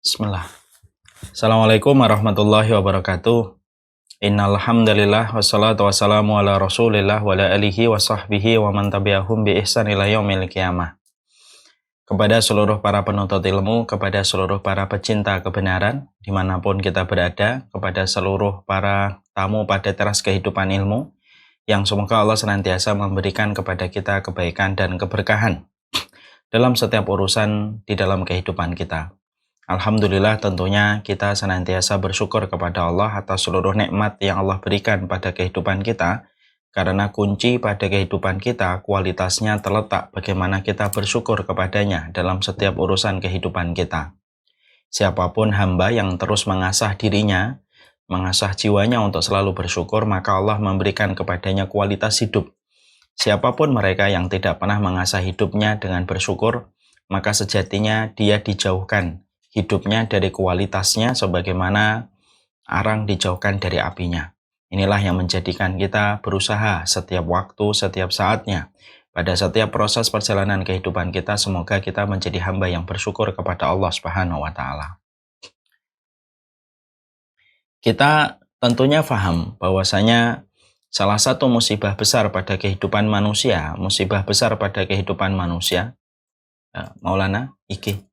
Bismillah. Assalamualaikum warahmatullahi wabarakatuh. Innal hamdalillah wassalatu wassalamu ala Rasulillah wa ala alihi wa sahbihi wa man tabi'ahum bi ihsan ila yaumil qiyamah. Kepada seluruh para penuntut ilmu, kepada seluruh para pecinta kebenaran dimanapun kita berada, kepada seluruh para tamu pada teras kehidupan ilmu, yang semoga Allah senantiasa memberikan kepada kita kebaikan dan keberkahan dalam setiap urusan di dalam kehidupan kita. Alhamdulillah, tentunya kita senantiasa bersyukur kepada Allah atas seluruh nikmat yang Allah berikan pada kehidupan kita, karena kunci pada kehidupan kita kualitasnya terletak bagaimana kita bersyukur kepadanya dalam setiap urusan kehidupan kita. Siapapun hamba yang terus mengasah dirinya, mengasah jiwanya untuk selalu bersyukur, maka Allah memberikan kepadanya kualitas hidup. Siapapun mereka yang tidak pernah mengasah hidupnya dengan bersyukur, maka sejatinya dia dijauhkan hidupnya dari kualitasnya sebagaimana arang dijauhkan dari apinya. Inilah yang menjadikan kita berusaha setiap waktu, setiap saatnya, pada setiap proses perjalanan kehidupan kita, semoga kita menjadi hamba yang bersyukur kepada Allah Subhanahu wa Ta'ala. Kita tentunya paham bahwasanya salah satu musibah besar pada kehidupan manusia, Maulana Iki.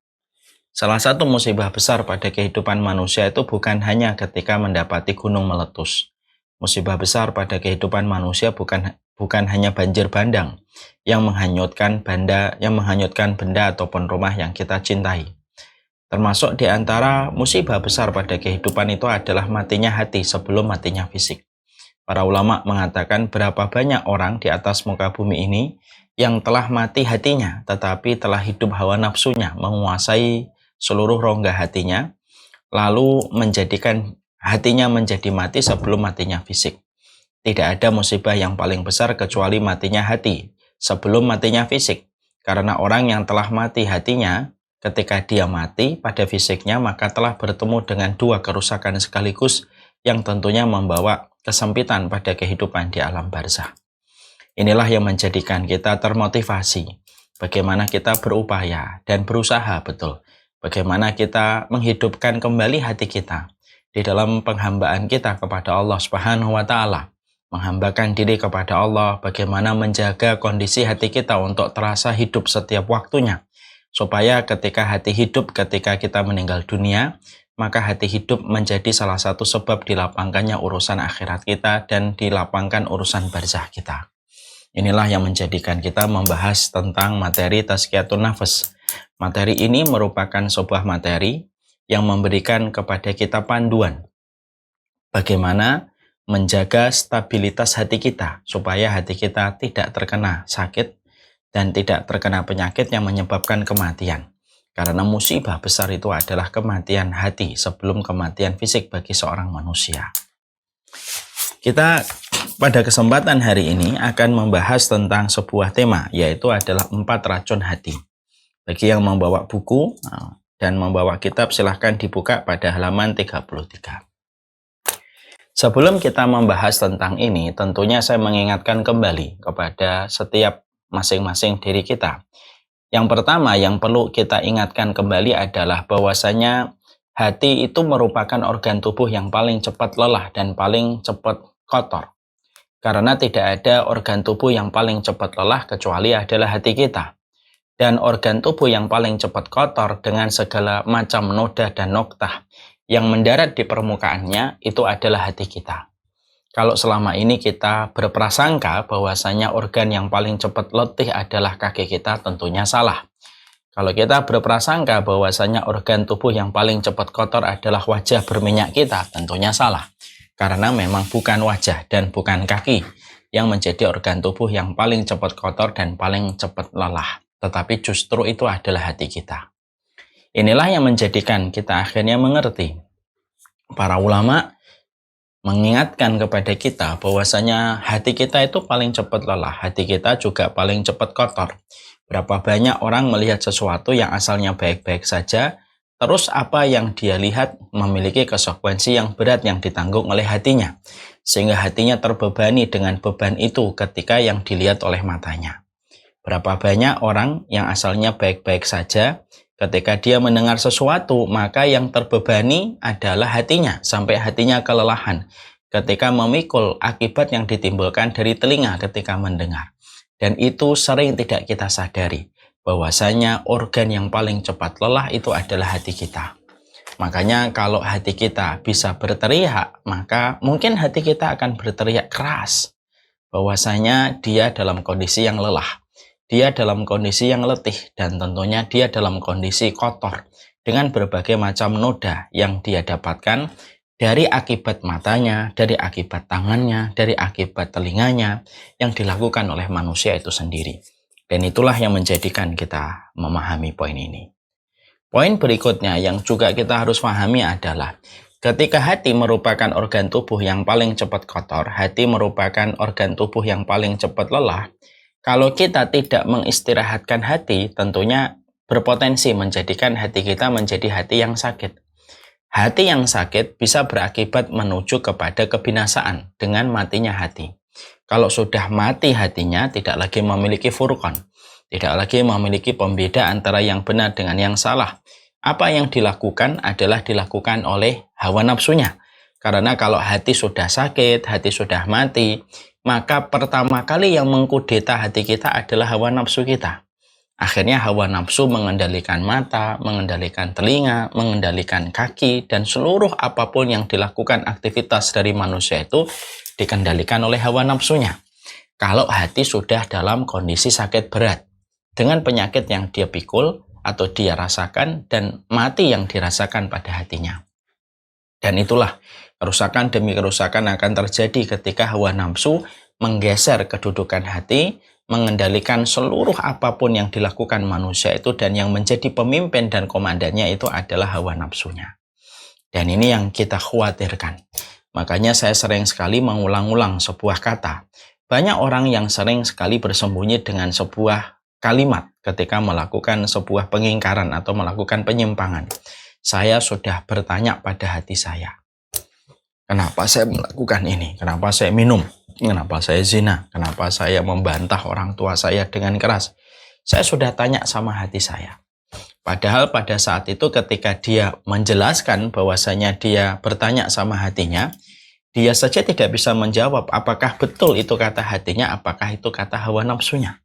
Salah satu musibah besar pada kehidupan manusia itu bukan hanya ketika mendapati gunung meletus. Musibah besar pada kehidupan manusia bukan hanya banjir bandang yang menghanyutkan benda ataupun rumah yang kita cintai. Termasuk di antara musibah besar pada kehidupan itu adalah matinya hati sebelum matinya fisik. Para ulama mengatakan berapa banyak orang di atas muka bumi ini yang telah mati hatinya, tetapi telah hidup hawa nafsunya menguasai seluruh rongga hatinya, lalu menjadikan hatinya menjadi mati sebelum matinya fisik. Tidak ada musibah yang paling besar kecuali matinya hati sebelum matinya fisik. Karena orang yang telah mati hatinya, ketika dia mati pada fisiknya, maka telah bertemu dengan dua kerusakan sekaligus yang tentunya membawa kesempitan pada kehidupan di alam barzah. Inilah yang menjadikan kita termotivasi, bagaimana kita berupaya dan berusaha betul, bagaimana kita menghidupkan kembali hati kita di dalam penghambaan kita kepada Allah Subhanahu wa Ta'ala. Menghambakan diri kepada Allah, bagaimana menjaga kondisi hati kita untuk terasa hidup setiap waktunya. Supaya ketika hati hidup, ketika kita meninggal dunia, maka hati hidup menjadi salah satu sebab dilapangkannya urusan akhirat kita dan dilapangkan urusan barzah kita. Inilah yang menjadikan kita membahas tentang materi tazkiyatun nafas. Materi ini merupakan sebuah materi yang memberikan kepada kita panduan bagaimana menjaga stabilitas hati kita supaya hati kita tidak terkena sakit dan tidak terkena penyakit yang menyebabkan kematian. Karena musibah besar itu adalah kematian hati sebelum kematian fisik bagi seorang manusia. Kita pada kesempatan hari ini akan membahas tentang sebuah tema, yaitu adalah 4 racun hati. Bagi yang membawa buku dan membawa kitab, silahkan dibuka pada halaman 33. Sebelum kita membahas tentang ini, tentunya saya mengingatkan kembali kepada setiap masing-masing diri kita. Yang pertama yang perlu kita ingatkan kembali adalah bahwasanya hati itu merupakan organ tubuh yang paling cepat lelah dan paling cepat kotor. Karena tidak ada organ tubuh yang paling cepat lelah kecuali adalah hati kita. Dan organ tubuh yang paling cepat kotor dengan segala macam noda dan noktah yang mendarat di permukaannya itu adalah hati kita. Kalau selama ini kita berprasangka bahwasanya organ yang paling cepat letih adalah kaki kita, tentunya salah. Kalau kita berprasangka bahwasanya organ tubuh yang paling cepat kotor adalah wajah berminyak kita, tentunya salah. Karena memang bukan wajah dan bukan kaki yang menjadi organ tubuh yang paling cepat kotor dan paling cepat lelah. Tetapi justru itu adalah hati kita. Inilah yang menjadikan kita akhirnya mengerti. Para ulama mengingatkan kepada kita bahwasanya hati kita itu paling cepat lelah. Hati kita juga paling cepat kotor. Berapa banyak orang melihat sesuatu yang asalnya baik-baik saja, terus apa yang dia lihat memiliki konsekuensi yang berat yang ditanggung oleh hatinya. Sehingga hatinya terbebani dengan beban itu ketika yang dilihat oleh matanya. Berapa banyak orang yang asalnya baik-baik saja, Ketika dia mendengar sesuatu, maka yang terbebani adalah hatinya, sampai hatinya kelelahan. Ketika memikul akibat yang ditimbulkan dari telinga ketika mendengar. Dan itu sering tidak kita sadari, bahwasanya organ yang paling cepat lelah itu adalah hati kita. Makanya kalau hati kita bisa berteriak, maka mungkin hati kita akan berteriak keras. Bahwasanya dia dalam kondisi yang lelah. Dia dalam kondisi yang letih. Dan tentunya dia dalam kondisi kotor. Dengan berbagai macam noda yang dia dapatkan dari akibat matanya, dari akibat tangannya, dari akibat telinganya yang dilakukan oleh manusia itu sendiri. Dan itulah yang menjadikan kita memahami poin ini. Poin berikutnya yang juga kita harus pahami adalah ketika hati merupakan organ tubuh yang paling cepat kotor, hati merupakan organ tubuh yang paling cepat lelah. Kalau kita tidak mengistirahatkan hati, tentunya berpotensi menjadikan hati kita menjadi hati yang sakit. Hati yang sakit bisa berakibat menuju kepada kebinasaan dengan matinya hati. Kalau sudah mati hatinya, tidak lagi memiliki furqan. Tidak lagi memiliki pembeda antara yang benar dengan yang salah. Apa yang dilakukan adalah dilakukan oleh hawa nafsunya. Karena kalau hati sudah sakit, hati sudah mati, maka pertama kali yang mengkudeta hati kita adalah hawa nafsu kita. Akhirnya hawa nafsu mengendalikan mata, mengendalikan telinga, mengendalikan kaki, dan seluruh apapun yang dilakukan aktivitas dari manusia itu dikendalikan oleh hawa nafsunya. Kalau hati sudah dalam kondisi sakit berat, dengan penyakit yang dia pikul atau dia rasakan dan mati yang dirasakan pada hatinya. Dan itulah kerusakan demi kerusakan akan terjadi ketika hawa nafsu menggeser kedudukan hati, mengendalikan seluruh apapun yang dilakukan manusia itu, dan yang menjadi pemimpin dan komandannya itu adalah hawa nafsunya. Dan ini yang kita khawatirkan. Makanya saya sering sekali mengulang-ulang sebuah kata. Banyak orang yang sering sekali bersembunyi dengan sebuah kalimat ketika melakukan sebuah pengingkaran atau melakukan penyimpangan. Saya sudah bertanya pada hati saya, kenapa saya melakukan ini? Kenapa saya minum? Kenapa saya zina? Kenapa saya membantah orang tua saya dengan keras? Saya sudah tanya sama hati saya. Padahal pada saat itu ketika dia menjelaskan bahwasanya dia bertanya sama hatinya, dia saja tidak bisa menjawab apakah betul itu kata hatinya, apakah itu kata hawa nafsunya.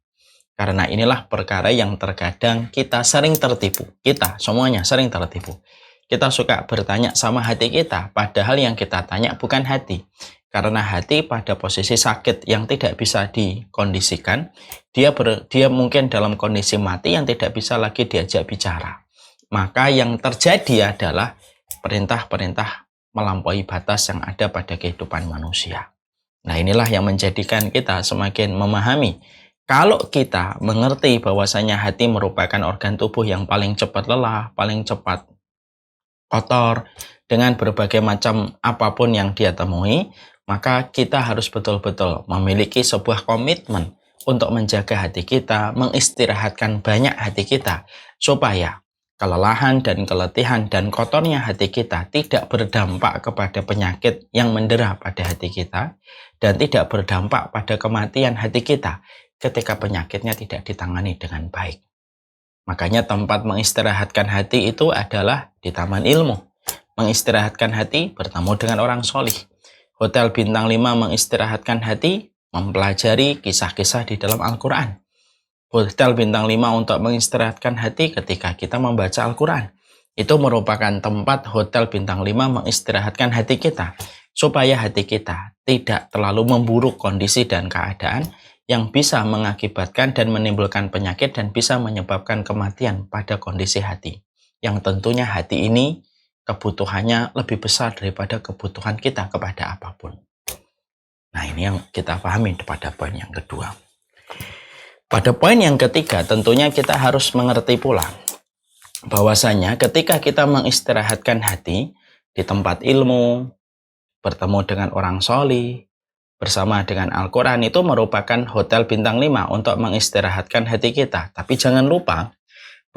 Karena inilah perkara yang terkadang kita sering tertipu. Kita semuanya sering tertipu. Kita suka bertanya sama hati kita, padahal yang kita tanya bukan hati. Karena hati pada posisi sakit yang tidak bisa dikondisikan, dia mungkin dalam kondisi mati yang tidak bisa lagi diajak bicara. Maka yang terjadi adalah perintah-perintah melampaui batas yang ada pada kehidupan manusia. Nah, inilah yang menjadikan kita semakin memahami. Kalau kita mengerti bahwasanya hati merupakan organ tubuh yang paling cepat lelah, paling cepat kotor, dengan berbagai macam apapun yang dia temui, maka kita harus betul-betul memiliki sebuah komitmen untuk menjaga hati kita, mengistirahatkan banyak hati kita, supaya kelelahan dan keletihan dan kotornya hati kita tidak berdampak kepada penyakit yang mendera pada hati kita, dan tidak berdampak pada kematian hati kita ketika penyakitnya tidak ditangani dengan baik. Makanya tempat mengistirahatkan hati itu adalah di taman ilmu. Mengistirahatkan hati bertemu dengan orang solih. Hotel bintang 5 mengistirahatkan hati, mempelajari kisah-kisah di dalam Al-Quran. Hotel bintang 5 untuk mengistirahatkan hati ketika kita membaca Al-Quran. Itu merupakan tempat hotel bintang 5 mengistirahatkan hati kita, supaya hati kita tidak terlalu memburuk kondisi dan keadaan yang bisa mengakibatkan dan menimbulkan penyakit dan bisa menyebabkan kematian pada kondisi hati. Yang tentunya hati ini kebutuhannya lebih besar daripada kebutuhan kita kepada apapun. Nah, ini yang kita pahami pada poin yang kedua. Pada poin yang ketiga, tentunya kita harus mengerti pula bahwasanya ketika kita mengistirahatkan hati di tempat ilmu, bertemu dengan orang solih, bersama dengan Al-Quran, itu merupakan hotel bintang 5 untuk mengistirahatkan hati kita. Tapi jangan lupa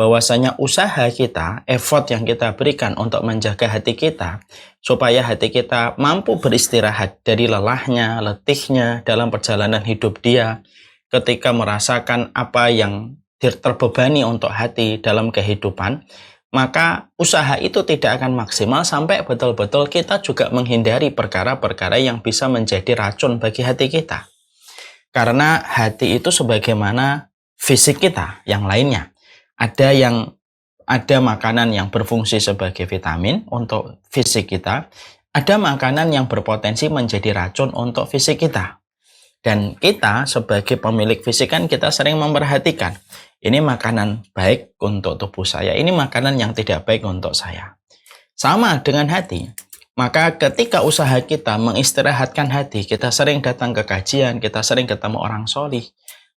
bahwasanya usaha kita, effort yang kita berikan untuk menjaga hati kita, supaya hati kita mampu beristirahat dari lelahnya, letihnya dalam perjalanan hidup dia, ketika merasakan apa yang terbebani untuk hati dalam kehidupan, maka usaha itu tidak akan maksimal sampai betul-betul kita juga menghindari perkara-perkara yang bisa menjadi racun bagi hati kita. Karena hati itu sebagaimana fisik kita yang lainnya. Ada makanan yang berfungsi sebagai vitamin untuk fisik kita, ada makanan yang berpotensi menjadi racun untuk fisik kita. Dan kita sebagai pemilik fisik kan kita sering memperhatikan, ini makanan baik untuk tubuh saya, ini makanan yang tidak baik untuk saya. Sama dengan hati. Maka ketika usaha kita mengistirahatkan hati, kita sering datang ke kajian, kita sering ketemu orang solih,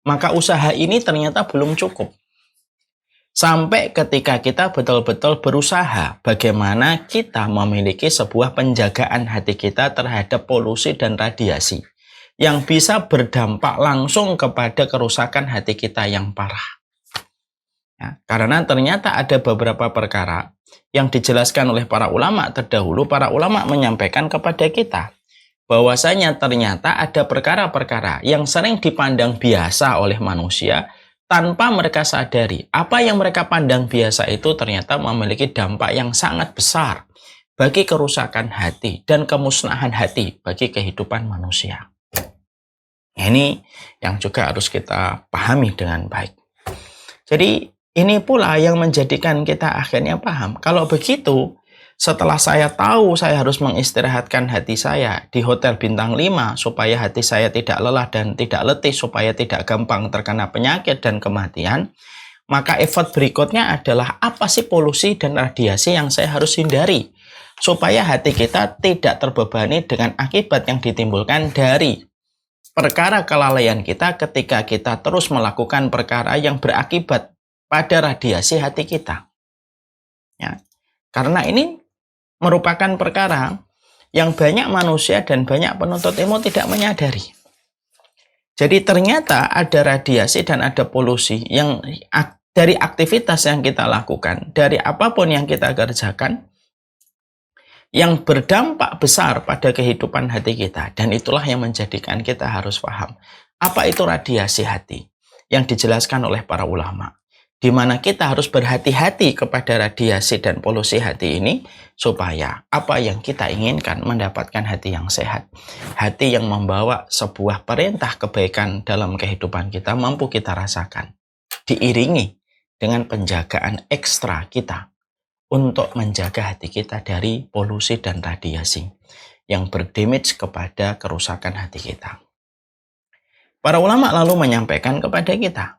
maka usaha ini ternyata belum cukup. Sampai ketika kita betul-betul berusaha bagaimana kita memiliki sebuah penjagaan hati kita terhadap polusi dan radiasi yang bisa berdampak langsung kepada kerusakan hati kita yang parah. Ya, karena ternyata ada beberapa perkara yang dijelaskan oleh para ulama terdahulu. Para ulama menyampaikan kepada kita bahwasanya ternyata ada perkara-perkara yang sering dipandang biasa oleh manusia tanpa mereka sadari. Apa yang mereka pandang biasa itu ternyata memiliki dampak yang sangat besar bagi kerusakan hati dan kemusnahan hati bagi kehidupan manusia. Ini yang juga harus kita pahami dengan baik. Jadi ini pula yang menjadikan kita akhirnya paham. Kalau begitu, setelah saya tahu saya harus mengistirahatkan hati saya di hotel bintang 5 supaya hati saya tidak lelah dan tidak letih, supaya tidak gampang terkena penyakit dan kematian, maka effort berikutnya adalah apa sih polusi dan radiasi yang saya harus hindari supaya hati kita tidak terbebani dengan akibat yang ditimbulkan dari perkara kelalaian kita ketika kita terus melakukan perkara yang berakibat pada radiasi hati kita. Ya. Karena ini merupakan perkara yang banyak manusia dan banyak penuntut ilmu tidak menyadari. Jadi ternyata ada radiasi dan ada polusi yang dari aktivitas yang kita lakukan, dari apapun yang kita kerjakan, yang berdampak besar pada kehidupan hati kita. Dan itulah yang menjadikan kita harus paham. Apa itu radiasi hati? Yang dijelaskan oleh para ulama. Di mana kita harus berhati-hati kepada radiasi dan polusi hati ini, supaya apa yang kita inginkan mendapatkan hati yang sehat. Hati yang membawa sebuah perintah kebaikan dalam kehidupan kita mampu kita rasakan. Diiringi dengan penjagaan ekstra kita untuk menjaga hati kita dari polusi dan radiasi yang berdamage kepada kerusakan hati kita. Para ulama lalu menyampaikan kepada kita,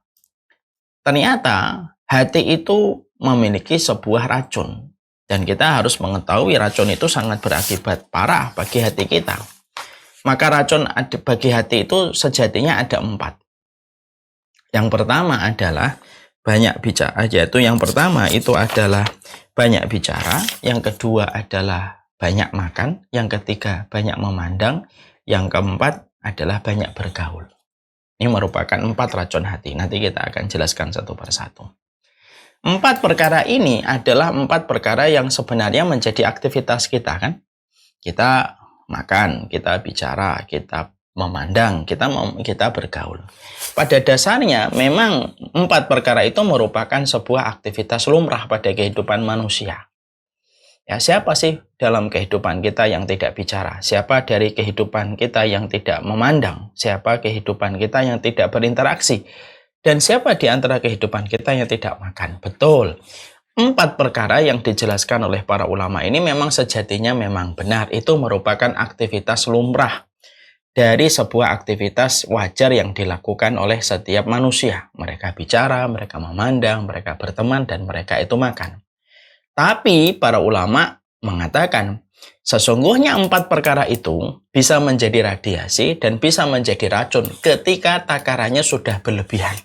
ternyata hati itu memiliki sebuah racun. Dan kita harus mengetahui racun itu sangat berakibat parah bagi hati kita. Maka racun bagi hati itu sejatinya ada 4. Yang pertama adalah banyak bicara, yaitu yang pertama itu adalah banyak bicara, yang kedua adalah banyak makan, yang ketiga banyak memandang, yang keempat adalah banyak bergaul. Ini merupakan 4 racun hati. Nanti kita akan jelaskan satu persatu. 4 perkara ini adalah 4 perkara yang sebenarnya menjadi aktivitas kita, kan? Kita makan, kita bicara, kita memandang, kita bergaul. Pada dasarnya memang 4 perkara itu merupakan sebuah aktivitas lumrah pada kehidupan manusia. Ya, siapa sih dalam kehidupan kita yang tidak bicara? Siapa dari kehidupan kita yang tidak memandang? Siapa kehidupan kita yang tidak berinteraksi? Dan siapa di antara kehidupan kita yang tidak makan? Betul. 4 perkara yang dijelaskan oleh para ulama ini memang sejatinya memang benar. Itu merupakan aktivitas lumrah dari sebuah aktivitas wajar yang dilakukan oleh setiap manusia. Mereka bicara, mereka memandang, mereka berteman, dan mereka itu makan. Tapi para ulama mengatakan, sesungguhnya 4 perkara itu bisa menjadi radiasi dan bisa menjadi racun ketika takarannya sudah berlebihan.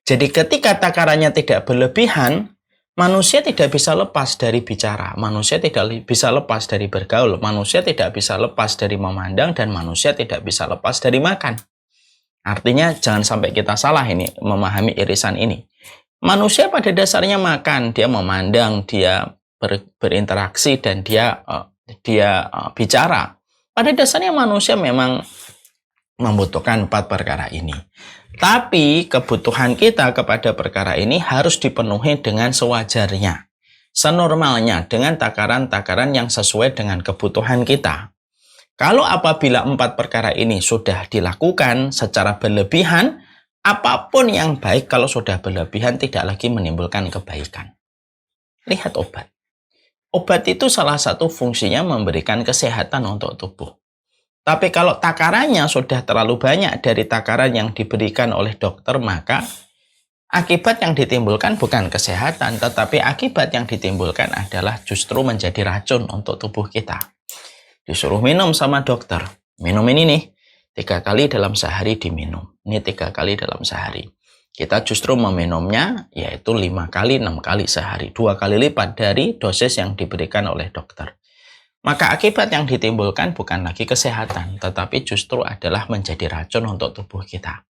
Jadi ketika takarannya tidak berlebihan, manusia tidak bisa lepas dari bicara, manusia tidak bisa lepas dari bergaul, manusia tidak bisa lepas dari memandang, dan manusia tidak bisa lepas dari makan. Artinya jangan sampai kita salah ini memahami irisan ini. Manusia pada dasarnya makan, dia memandang, dia berinteraksi, dan dia bicara. Pada dasarnya manusia memang membutuhkan 4 perkara ini. Tapi kebutuhan kita kepada perkara ini harus dipenuhi dengan sewajarnya, senormalnya, dengan takaran-takaran yang sesuai dengan kebutuhan kita. Kalau apabila 4 perkara ini sudah dilakukan secara berlebihan, apapun yang baik kalau sudah berlebihan tidak lagi menimbulkan kebaikan. Lihat obat. Obat itu salah satu fungsinya memberikan kesehatan untuk tubuh. Tapi kalau takarannya sudah terlalu banyak dari takaran yang diberikan oleh dokter, maka akibat yang ditimbulkan bukan kesehatan, tetapi akibat yang ditimbulkan adalah justru menjadi racun untuk tubuh kita. Disuruh minum sama dokter. Minum ini nih, 3 kali dalam sehari diminum. Ini 3 kali dalam sehari. Kita justru meminumnya yaitu 5 kali, 6 kali sehari. 2 kali lipat dari dosis yang diberikan oleh dokter. Maka akibat yang ditimbulkan bukan lagi kesehatan, tetapi justru adalah menjadi racun untuk tubuh kita.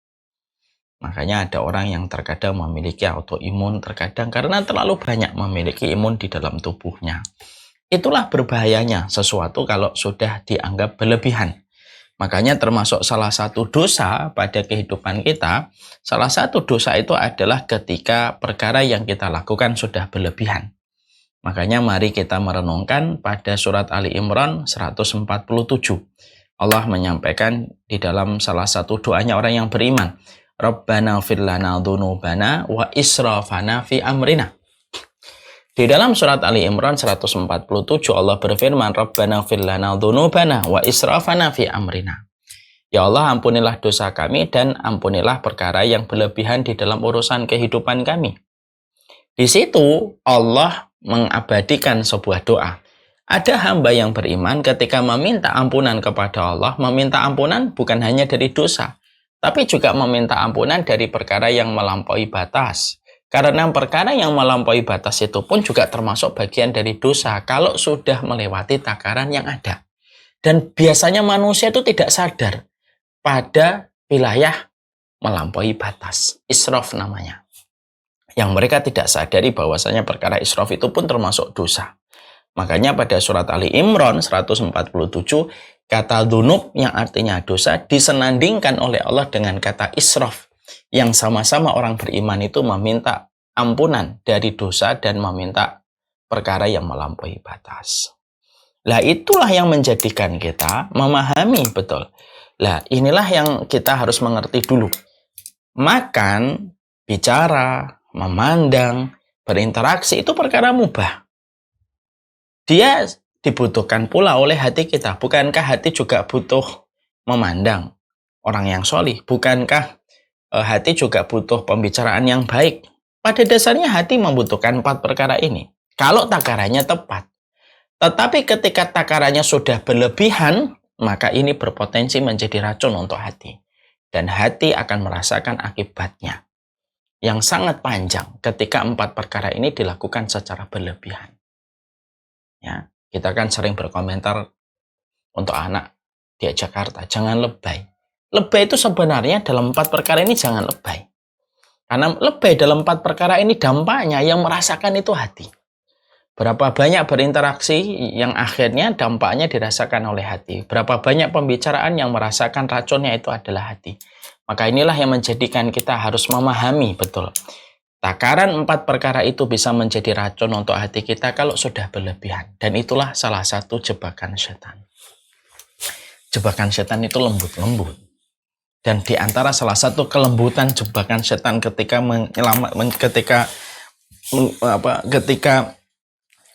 Makanya ada orang yang terkadang memiliki autoimun, terkadang karena terlalu banyak memiliki imun di dalam tubuhnya. Itulah berbahayanya sesuatu kalau sudah dianggap berlebihan. Makanya termasuk salah satu dosa pada kehidupan kita, salah satu dosa itu adalah ketika perkara yang kita lakukan sudah berlebihan. Makanya mari kita merenungkan pada surat Ali Imran 147. Allah menyampaikan di dalam salah satu doanya orang yang beriman, Rabbana fir lana dzunubana wa israfana fi amrina. Di dalam surat Ali Imran 147 Allah berfirman, Rabbana fir lana dzunubana wa israfana fi amrina. Ya Allah, ampunilah dosa kami dan ampunilah perkara yang berlebihan di dalam urusan kehidupan kami. Di situ Allah mengabadikan sebuah doa. Ada hamba yang beriman ketika meminta ampunan kepada Allah, meminta ampunan bukan hanya dari dosa, tapi juga meminta ampunan dari perkara yang melampaui batas. Karena perkara yang melampaui batas itu pun juga termasuk bagian dari dosa kalau sudah melewati takaran yang ada. Dan biasanya manusia itu tidak sadar pada wilayah melampaui batas. Israf namanya. Yang mereka tidak sadari bahwasanya perkara israf itu pun termasuk dosa. Makanya pada surat Ali Imran 147, kata dzunub yang artinya dosa disenandingkan oleh Allah dengan kata israf. Yang sama-sama orang beriman itu meminta ampunan dari dosa dan meminta perkara yang melampaui batas. Lah itulah yang menjadikan kita memahami betul. Lah inilah yang kita harus mengerti dulu. Makan, bicara, memandang, berinteraksi itu perkara mubah. Dia dibutuhkan pula oleh hati kita. Bukankah hati juga butuh memandang orang yang solih? Bukankah hati juga butuh pembicaraan yang baik? Pada dasarnya hati membutuhkan 4 perkara ini. Kalau takarannya tepat. Tetapi ketika takarannya sudah berlebihan, maka ini berpotensi menjadi racun untuk hati. Dan hati akan merasakan akibatnya. Yang sangat panjang ketika 4 perkara ini dilakukan secara berlebihan. Ya, kita kan sering berkomentar untuk anak di Jakarta, jangan lebay. Lebay itu sebenarnya dalam 4 perkara ini jangan lebay. Karena lebay dalam 4 perkara ini dampaknya yang merasakan itu hati. Berapa banyak berinteraksi yang akhirnya dampaknya dirasakan oleh hati. Berapa banyak pembicaraan yang merasakan racunnya itu adalah hati. Maka inilah yang menjadikan kita harus memahami betul. Takaran 4 perkara itu bisa menjadi racun untuk hati kita kalau sudah berlebihan. Dan itulah salah satu jebakan setan. Jebakan setan itu lembut-lembut. Dan di antara salah satu kelembutan jebakan setan ketika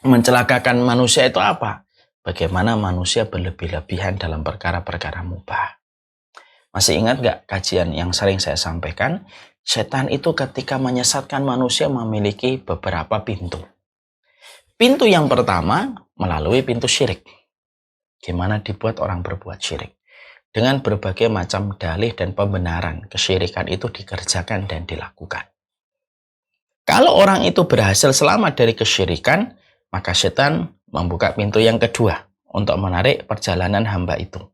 mencelakakan manusia itu apa? Bagaimana manusia berlebih-lebihan dalam perkara-perkara mubah. Masih ingat gak kajian yang sering saya sampaikan? Setan itu ketika menyesatkan manusia memiliki beberapa pintu. Pintu yang pertama melalui pintu syirik. Gimana dibuat orang berbuat syirik? Dengan berbagai macam dalih dan pembenaran kesyirikan itu dikerjakan dan dilakukan. Kalau orang itu berhasil selamat dari kesyirikan, maka setan membuka pintu yang kedua untuk menarik perjalanan hamba itu.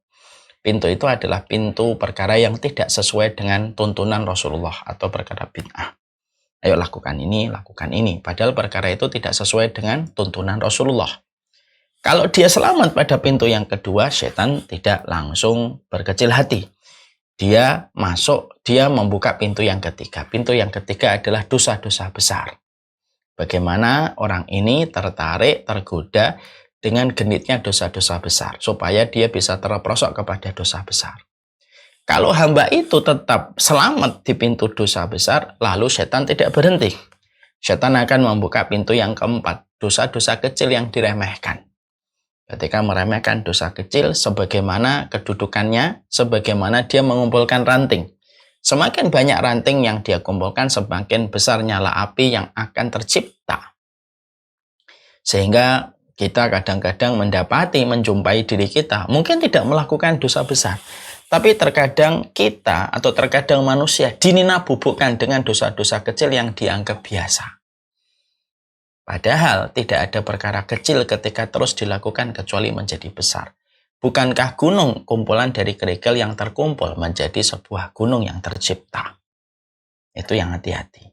Pintu itu adalah pintu perkara yang tidak sesuai dengan tuntunan Rasulullah atau perkara bid'ah. Ayo lakukan ini, lakukan ini. Padahal perkara itu tidak sesuai dengan tuntunan Rasulullah. Kalau dia selamat pada pintu yang kedua, setan tidak langsung berkecil hati. dia membuka pintu yang ketiga. Pintu yang ketiga adalah dosa-dosa besar. Bagaimana orang ini tergoda dengan genitnya dosa-dosa besar, supaya dia bisa terperosok kepada dosa besar. Kalau hamba itu tetap selamat di pintu dosa besar, lalu setan tidak berhenti. Setan akan membuka pintu yang keempat, dosa-dosa kecil yang diremehkan. Ketika meremehkan dosa kecil, sebagaimana kedudukannya, sebagaimana dia mengumpulkan ranting. Semakin banyak ranting yang dia kumpulkan, semakin besar nyala api yang akan tercipta. Sehingga kita kadang-kadang menjumpai diri kita, mungkin tidak melakukan dosa besar, tapi terkadang kita atau terkadang manusia dinina-bubukkan dengan dosa-dosa kecil yang dianggap biasa. Padahal tidak ada perkara kecil ketika terus dilakukan kecuali menjadi besar. Bukankah gunung kumpulan dari kerikil yang terkumpul menjadi sebuah gunung yang tercipta? Itu yang hati-hati.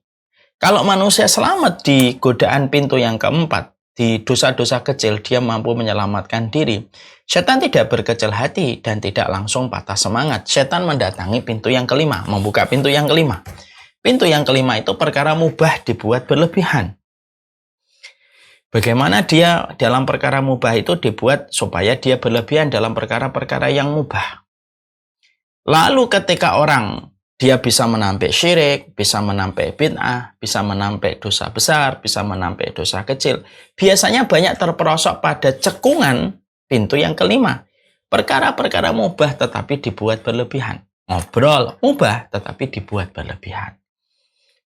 Kalau manusia selamat di godaan pintu yang keempat, di dosa-dosa kecil dia mampu menyelamatkan diri, setan tidak berkecil hati dan tidak langsung patah semangat. Setan mendatangi pintu yang kelima, membuka pintu yang kelima. Pintu yang kelima itu perkara mubah dibuat berlebihan. Bagaimana dia dalam perkara mubah itu dibuat supaya dia berlebihan dalam perkara-perkara yang mubah. Lalu ketika dia bisa menampik syirik, bisa menampik bid'ah, bisa menampik dosa besar, bisa menampik dosa kecil, biasanya banyak terperosok pada cekungan pintu yang kelima. Perkara-perkara mubah tetapi dibuat berlebihan. Ngobrol mubah tetapi dibuat berlebihan.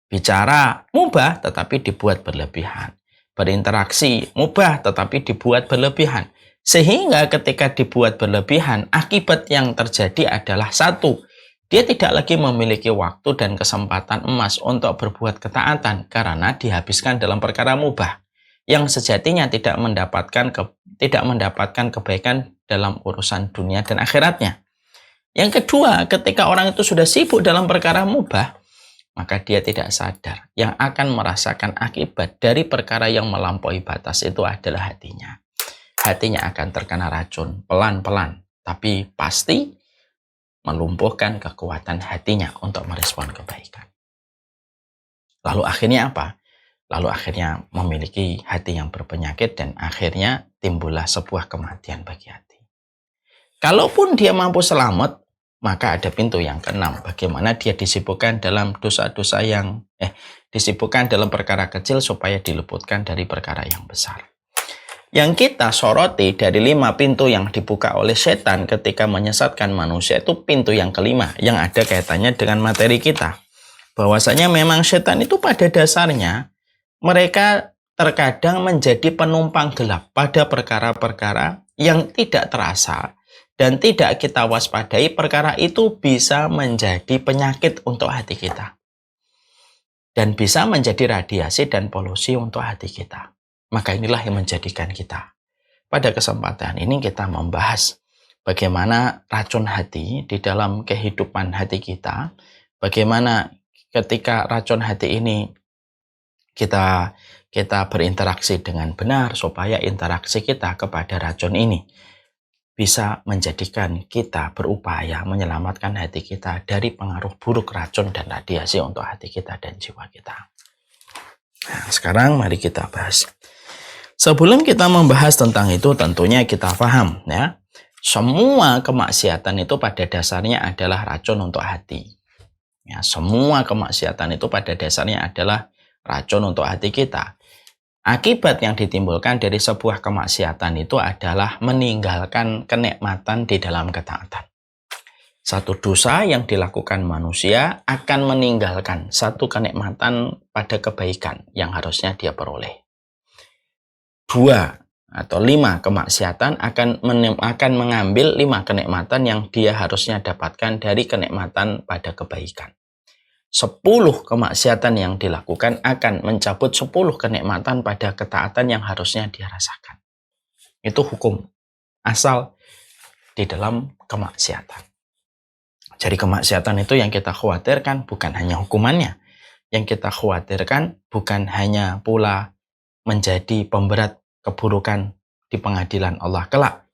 Bicara mubah tetapi dibuat berlebihan. Berinteraksi mubah tetapi dibuat berlebihan. Sehingga ketika dibuat berlebihan, akibat yang terjadi adalah satu, dia tidak lagi memiliki waktu dan kesempatan emas untuk berbuat ketaatan karena dihabiskan dalam perkara mubah yang sejatinya tidak mendapatkan kebaikan dalam urusan dunia dan akhiratnya. Yang kedua, ketika orang itu sudah sibuk dalam perkara mubah, maka dia tidak sadar yang akan merasakan akibat dari perkara yang melampaui batas itu adalah hatinya. Hatinya akan terkena racun pelan-pelan, tapi pasti melumpuhkan kekuatan hatinya untuk merespon kebaikan. Lalu akhirnya apa? Lalu akhirnya memiliki hati yang berpenyakit dan akhirnya timbullah sebuah kematian bagi hati. Kalaupun dia mampu selamat, maka ada pintu yang keenam, bagaimana dia disibukkan dalam dosa-dosa disibukkan dalam perkara kecil supaya diluputkan dari perkara yang besar. Yang kita soroti dari 5 pintu yang dibuka oleh setan ketika menyesatkan manusia itu pintu yang kelima, yang ada kaitannya dengan materi kita. Bahwasanya memang setan itu pada dasarnya, mereka terkadang menjadi penumpang gelap pada perkara-perkara yang tidak terasa, dan tidak kita waspadai, perkara itu bisa menjadi penyakit untuk hati kita. Dan bisa menjadi radiasi dan polusi untuk hati kita. Maka inilah yang menjadikan kita. Pada kesempatan ini kita membahas bagaimana racun hati di dalam kehidupan hati kita. Bagaimana ketika racun hati ini kita berinteraksi dengan benar supaya interaksi kita kepada racun ini bisa menjadikan kita berupaya menyelamatkan hati kita dari pengaruh buruk racun dan radiasi untuk hati kita dan jiwa kita. Nah, sekarang mari kita bahas. Sebelum kita membahas tentang itu, tentunya kita paham ya, semua kemaksiatan itu pada dasarnya adalah racun untuk hati. Ya, semua kemaksiatan itu pada dasarnya adalah racun untuk hati kita. Akibat yang ditimbulkan dari sebuah kemaksiatan itu adalah meninggalkan kenikmatan di dalam ketaatan. Satu dosa yang dilakukan manusia akan meninggalkan satu kenikmatan pada kebaikan yang harusnya dia peroleh. 2 atau 5 kemaksiatan akan mengambil 5 kenikmatan yang dia harusnya dapatkan dari kenikmatan pada kebaikan. 10 kemaksiatan yang dilakukan akan mencabut 10 kenikmatan pada ketaatan yang harusnya dia rasakan. Itu hukum asal di dalam kemaksiatan. Jadi kemaksiatan itu yang kita khawatirkan bukan hanya hukumannya. Yang kita khawatirkan bukan hanya pula menjadi pemberat keburukan di pengadilan Allah kelak.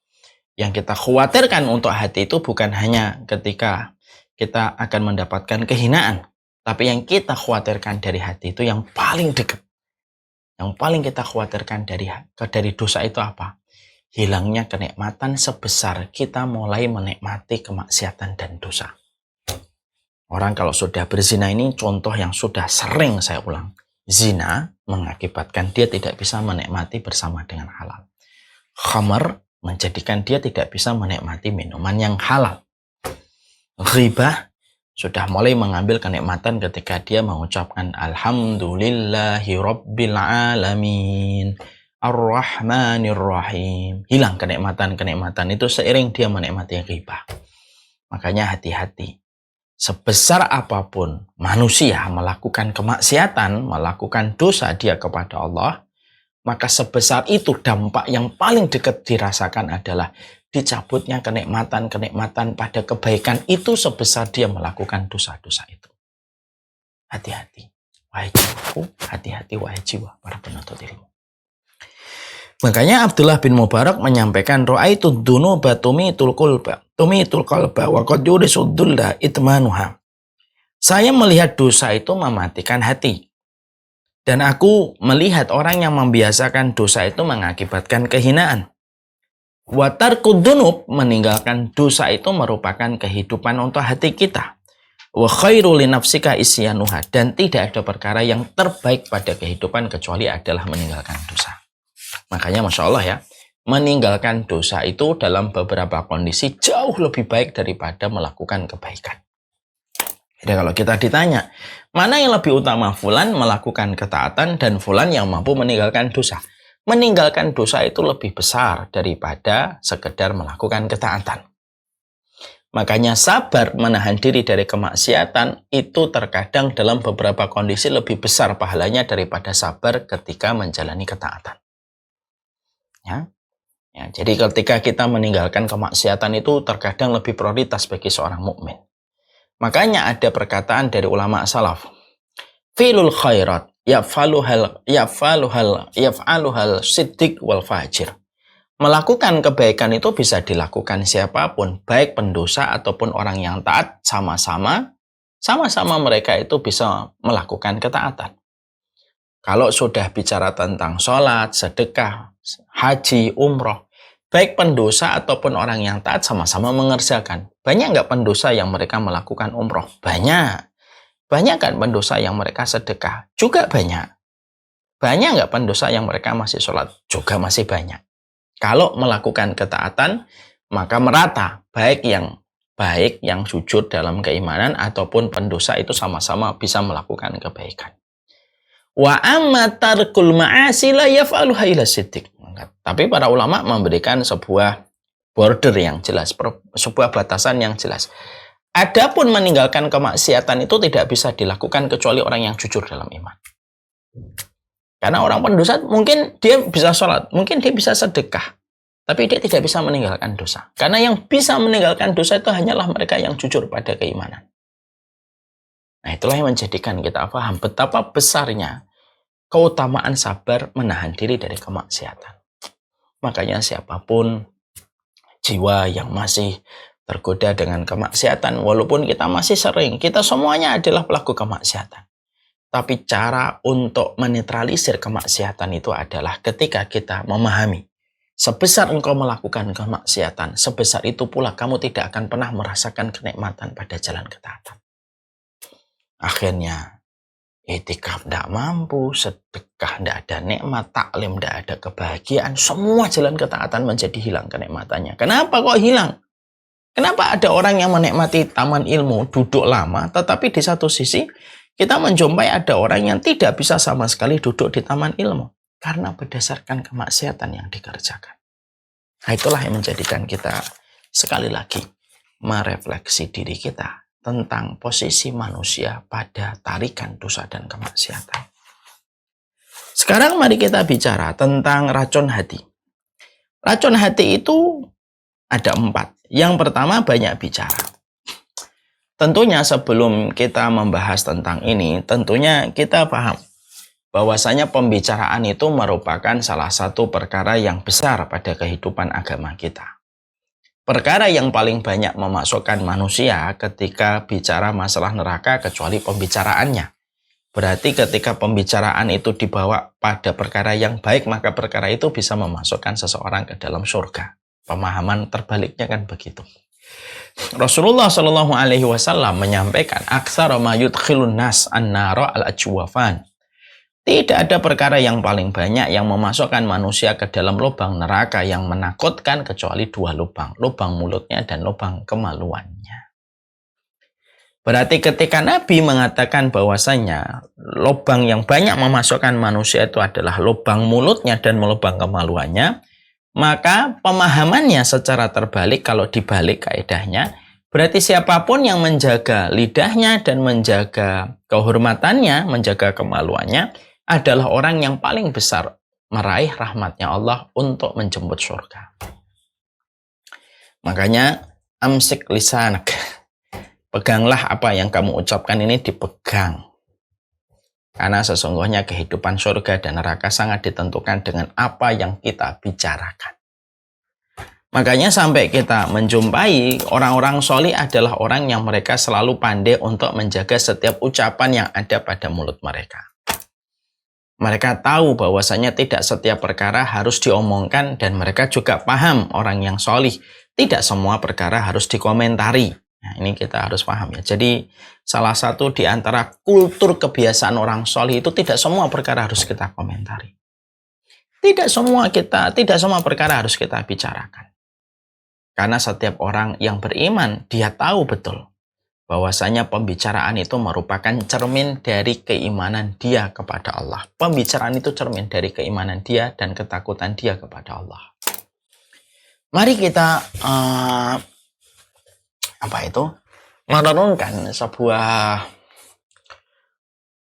Yang kita khawatirkan untuk hati itu bukan hanya ketika kita akan mendapatkan kehinaan. Tapi yang kita khawatirkan dari hati itu yang paling dekat. Yang paling kita khawatirkan dari dosa itu apa? Hilangnya kenikmatan sebesar kita mulai menikmati kemaksiatan dan dosa. Orang kalau sudah berzina ini contoh yang sudah sering saya ulang. Zina mengakibatkan dia tidak bisa menikmati bersama dengan halal. Khamar menjadikan dia tidak bisa menikmati minuman yang halal. Ghibah sudah mulai mengambil kenikmatan ketika dia mengucapkan Alhamdulillahi Rabbil Alamin Ar-Rahmanir Rahim. Hilang kenikmatan-kenikmatan itu seiring dia menikmati ghibah. Makanya hati-hati. Sebesar apapun manusia melakukan kemaksiatan, melakukan dosa dia kepada Allah, maka sebesar itu dampak yang paling dekat dirasakan adalah dicabutnya kenikmatan-kenikmatan pada kebaikan itu sebesar dia melakukan dosa-dosa itu. Hati-hati, wahai jiwaku, hati-hati wahai jiwa para penuntut ilmu. Makanya Abdullah bin Mubarak menyampaikan ra'aitud dunuba tumitul qalba wa qad yurisuddulla itmanuha. Saya melihat dosa itu mematikan hati. Dan aku melihat orang yang membiasakan dosa itu mengakibatkan kehinaan. Wa tarkud dunub, meninggalkan dosa itu merupakan kehidupan untuk hati kita. Wa khairu li nafsika isyanuha, dan tidak ada perkara yang terbaik pada kehidupan kecuali adalah meninggalkan dosa. Makanya Masya Allah ya, meninggalkan dosa itu dalam beberapa kondisi jauh lebih baik daripada melakukan kebaikan. Jadi kalau kita ditanya, mana yang lebih utama, fulan melakukan ketaatan dan fulan yang mampu meninggalkan dosa? Meninggalkan dosa itu lebih besar daripada sekedar melakukan ketaatan. Makanya sabar menahan diri dari kemaksiatan itu terkadang dalam beberapa kondisi lebih besar pahalanya daripada sabar ketika menjalani ketaatan. Ya, jadi ketika kita meninggalkan kemaksiatan itu terkadang lebih prioritas bagi seorang mukmin. Makanya ada perkataan dari ulama salaf, filul khairat yaf'aluhal siddiq wal fajir. Melakukan kebaikan itu bisa dilakukan siapapun, baik pendosa ataupun orang yang taat, sama-sama mereka itu bisa melakukan ketaatan. Kalau sudah bicara tentang sholat, sedekah, haji, umroh, baik pendosa ataupun orang yang taat sama-sama mengerjakan. Banyak nggak pendosa yang mereka melakukan umroh? Banyak. Banyak kan pendosa yang mereka sedekah? Juga banyak. Banyak nggak pendosa yang mereka masih sholat? Juga masih banyak. Kalau melakukan ketaatan, maka merata. Baik yang jujur dalam keimanan ataupun pendosa itu sama-sama bisa melakukan kebaikan. Wa amma tarkul ma'asi la yaf'aluha illa siddiq. Tapi para ulama memberikan sebuah border yang jelas, sebuah batasan yang jelas. Adapun meninggalkan kemaksiatan itu tidak bisa dilakukan kecuali orang yang jujur dalam iman. Karena orang pendosa mungkin dia bisa sholat, mungkin dia bisa sedekah, tapi dia tidak bisa meninggalkan dosa. Karena yang bisa meninggalkan dosa itu hanyalah mereka yang jujur pada keimanan. Nah, itulah yang menjadikan kita paham betapa besarnya keutamaan sabar menahan diri dari kemaksiatan. Makanya siapapun jiwa yang masih tergoda dengan kemaksiatan, walaupun kita masih sering, kita semuanya adalah pelaku kemaksiatan. Tapi cara untuk menetralisir kemaksiatan itu adalah ketika kita memahami, sebesar engkau melakukan kemaksiatan, sebesar itu pula kamu tidak akan pernah merasakan kenikmatan pada jalan ketaatan. Akhirnya, itikaf tidak mampu, sedekah tidak ada nikmat, taklim tidak ada kebahagiaan, semua jalan ketaatan menjadi hilang kenikmatannya. Kenapa kok hilang? Kenapa ada orang yang menikmati taman ilmu, duduk lama, tetapi di satu sisi kita menjumpai ada orang yang tidak bisa sama sekali duduk di taman ilmu karena berdasarkan kemaksiatan yang dikerjakan. Nah, itulah yang menjadikan kita sekali lagi merefleksi diri kita tentang posisi manusia pada tarikan dosa dan kemaksiatan. Sekarang mari kita bicara tentang racun hati. Racun hati itu ada 4. Yang pertama, banyak bicara. Tentunya sebelum kita membahas tentang ini, tentunya kita paham bahwasanya pembicaraan itu merupakan salah satu perkara yang besar pada kehidupan agama kita. perkara yang paling banyak memasukkan manusia ketika bicara masalah neraka kecuali pembicaraannya. Berarti ketika pembicaraan itu dibawa pada perkara yang baik, maka perkara itu bisa memasukkan seseorang ke dalam surga. Pemahaman terbaliknya kan begitu. Rasulullah Shallallahu Alaihi Wasallam menyampaikan, "Aktsara ma yudkhilun nas an-nara al-ajwafan." Tidak ada perkara yang paling banyak yang memasukkan manusia ke dalam lubang neraka yang menakutkan kecuali dua lubang. Lubang mulutnya dan lubang kemaluannya. Berarti ketika Nabi mengatakan bahwasanya lubang yang banyak memasukkan manusia itu adalah lubang mulutnya dan lubang kemaluannya, maka pemahamannya secara terbalik kalau dibalik kaidahnya, berarti siapapun yang menjaga lidahnya dan menjaga kehormatannya, menjaga kemaluannya, adalah orang yang paling besar meraih rahmatnya Allah untuk menjemput surga. Makanya amsik lisanak. Peganglah apa yang kamu ucapkan ini dipegang. Karena sesungguhnya kehidupan surga dan neraka sangat ditentukan dengan apa yang kita bicarakan. Makanya sampai kita menjumpai orang-orang solih adalah orang yang mereka selalu pandai untuk menjaga setiap ucapan yang ada pada mulut mereka. Mereka tahu bahwasanya tidak setiap perkara harus diomongkan dan mereka juga paham orang yang solih. Tidak semua perkara harus dikomentari. Nah, ini kita harus paham ya. Jadi salah satu di antara kultur kebiasaan orang solih itu tidak semua perkara harus kita komentari. Tidak semua perkara harus kita bicarakan. Karena setiap orang yang beriman, dia tahu betul bahwasanya pembicaraan itu merupakan cermin dari keimanan dia kepada Allah. Pembicaraan itu cermin dari keimanan dia dan ketakutan dia kepada Allah. Mari kita merenungkan sebuah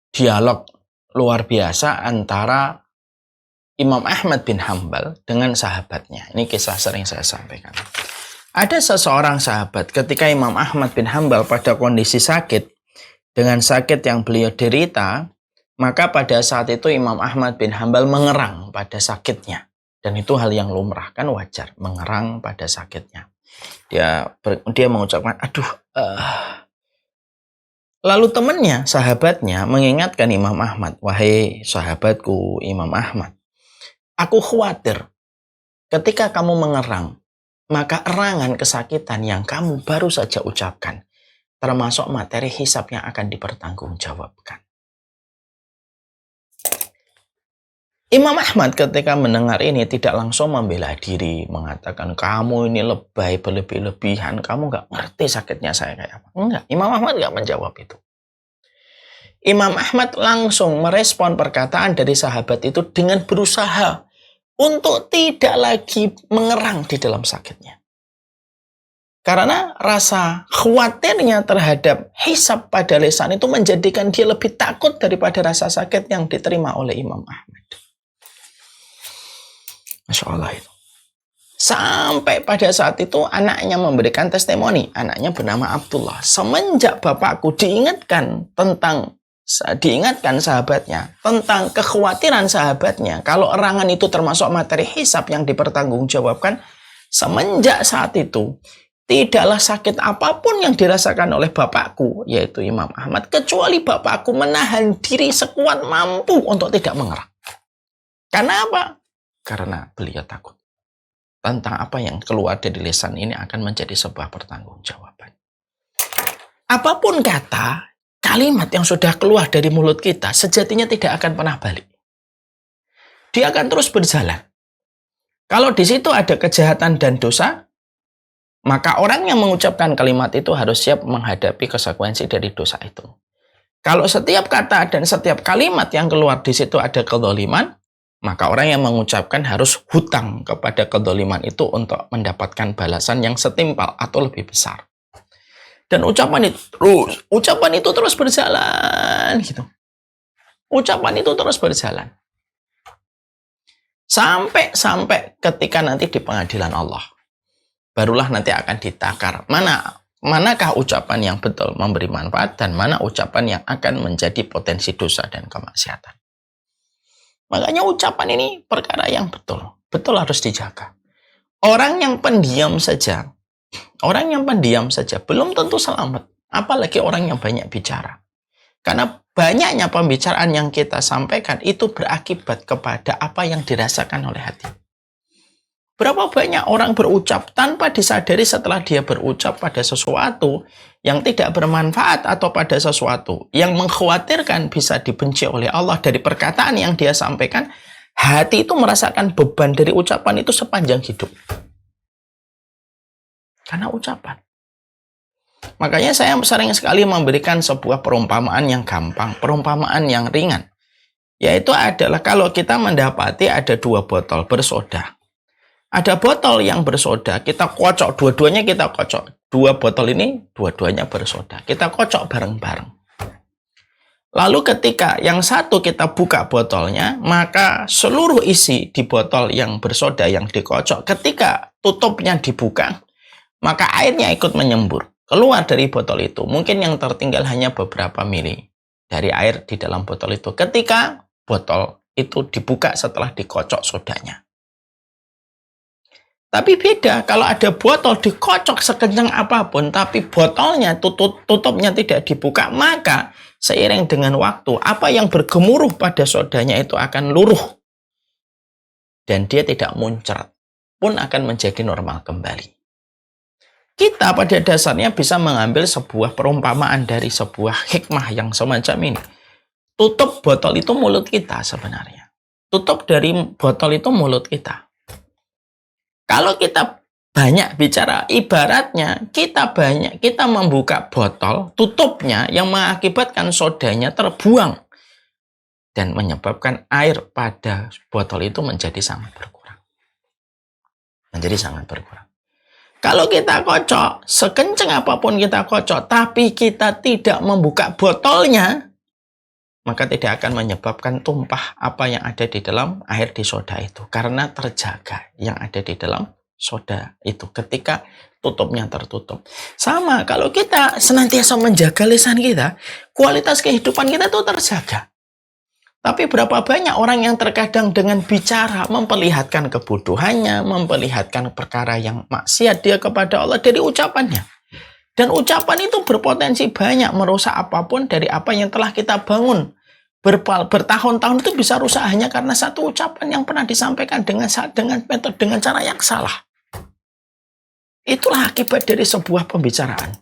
dialog luar biasa antara Imam Ahmad bin Hanbal dengan sahabatnya. Ini kisah sering saya sampaikan. Ada seseorang sahabat ketika Imam Ahmad bin Hanbal pada kondisi sakit, dengan sakit yang beliau derita, maka pada saat itu Imam Ahmad bin Hanbal mengerang pada sakitnya. Dan itu hal yang lumrah, kan wajar, mengerang pada sakitnya. Dia mengucapkan, Lalu temannya, sahabatnya, mengingatkan Imam Ahmad, "Wahai sahabatku Imam Ahmad, aku khawatir ketika kamu mengerang, maka erangan kesakitan yang kamu baru saja ucapkan, termasuk materi hisab yang akan dipertanggungjawabkan." Imam Ahmad ketika mendengar ini tidak langsung membela diri, mengatakan, "Kamu ini lebay, berlebih-lebihan, kamu nggak ngerti sakitnya saya kayak apa." Enggak, Imam Ahmad nggak menjawab itu. Imam Ahmad langsung merespon perkataan dari sahabat itu dengan berusaha untuk tidak lagi mengerang di dalam sakitnya. Karena rasa khawatirnya terhadap hisab pada lisan itu menjadikan dia lebih takut daripada rasa sakit yang diterima oleh Imam Ahmad. Masya Allah itu. Sampai pada saat itu anaknya memberikan testimoni. Anaknya bernama Abdullah. Semenjak bapakku diingatkan sahabatnya tentang kekhawatiran sahabatnya kalau erangan itu termasuk materi hisab yang dipertanggungjawabkan, semenjak saat itu tidaklah sakit apapun yang dirasakan oleh bapakku, yaitu Imam Ahmad, kecuali bapakku menahan diri sekuat mampu untuk tidak mengerang. Karena apa? Karena beliau takut tentang apa yang keluar dari lisan ini akan menjadi sebuah pertanggungjawaban. Apapun kalimat yang sudah keluar dari mulut kita, sejatinya tidak akan pernah balik. Dia akan terus berjalan. Kalau di situ ada kejahatan dan dosa, maka orang yang mengucapkan kalimat itu harus siap menghadapi konsekuensi dari dosa itu. Kalau setiap kata dan setiap kalimat yang keluar di situ ada kezaliman, maka orang yang mengucapkan harus hutang kepada kezaliman itu untuk mendapatkan balasan yang setimpal atau lebih besar. Dan ucapan itu terus berjalan gitu. Ucapan itu terus berjalan. Sampai ketika nanti di pengadilan Allah. Barulah nanti akan ditakar. Manakah ucapan yang betul memberi manfaat dan mana ucapan yang akan menjadi potensi dosa dan kemaksiatan. Makanya ucapan ini perkara yang betul harus dijaga. Orang yang pendiam saja Orang yang pendiam saja belum tentu selamat, apalagi orang yang banyak bicara. Karena banyaknya pembicaraan yang kita sampaikan itu berakibat kepada apa yang dirasakan oleh hati. Berapa banyak orang berucap tanpa disadari setelah dia berucap pada sesuatu yang tidak bermanfaat atau pada sesuatu yang mengkhawatirkan bisa dibenci oleh Allah dari perkataan yang dia sampaikan, hati itu merasakan beban dari ucapan itu sepanjang hidup. Karena ucapan. Makanya saya sering sekali memberikan sebuah perumpamaan yang gampang, perumpamaan yang ringan. Yaitu adalah kalau kita mendapati ada 2 botol bersoda. Ada botol yang bersoda, kita kocok, dua-duanya kita kocok. 2 botol ini, dua-duanya bersoda. Kita kocok bareng-bareng. Lalu ketika yang satu kita buka botolnya, maka seluruh isi di botol yang bersoda yang dikocok, ketika tutupnya dibuka, maka airnya ikut menyembur keluar dari botol itu. Mungkin yang tertinggal hanya beberapa mili dari air di dalam botol itu. Ketika botol itu dibuka setelah dikocok sodanya. Tapi beda kalau ada botol dikocok sekencang apapun, tapi botolnya tutupnya tidak dibuka, maka seiring dengan waktu, apa yang bergemuruh pada sodanya itu akan luruh. Dan dia tidak muncrat, pun akan menjadi normal kembali. Kita pada dasarnya bisa mengambil sebuah perumpamaan dari sebuah hikmah yang semacam ini. Tutup botol itu mulut kita sebenarnya. Tutup dari botol itu mulut kita. Kalau kita banyak bicara, ibaratnya kita membuka botol, tutupnya yang mengakibatkan sodanya terbuang. Dan menyebabkan air pada botol itu menjadi sangat berkurang. Kalau kita kocok, sekencang apapun kita kocok, tapi kita tidak membuka botolnya, maka tidak akan menyebabkan tumpah apa yang ada di dalam air di soda itu. Karena terjaga yang ada di dalam soda itu ketika tutupnya tertutup. Sama, kalau kita senantiasa menjaga lisan kita, kualitas kehidupan kita itu terjaga. Tapi berapa banyak orang yang terkadang dengan bicara memperlihatkan kebodohannya, memperlihatkan perkara yang maksiat dia kepada Allah dari ucapannya. Dan ucapan itu berpotensi banyak merusak apapun dari apa yang telah kita bangun. Bertahun-tahun itu bisa rusak hanya karena satu ucapan yang pernah disampaikan dengan metode, dengan cara yang salah. Itulah akibat dari sebuah pembicaraan.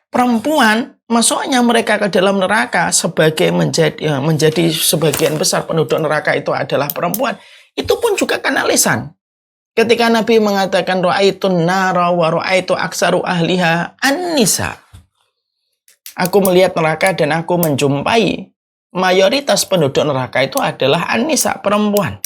Perempuan, masuknya mereka ke dalam neraka sebagai menjadi sebagian besar penduduk neraka itu adalah perempuan. Itu pun juga karena lisan. Ketika Nabi mengatakan ra'aitun nara wa ra'aitu aksaru ahliha an-nisa. Aku melihat neraka dan aku menjumpai mayoritas penduduk neraka itu adalah an-nisa, perempuan.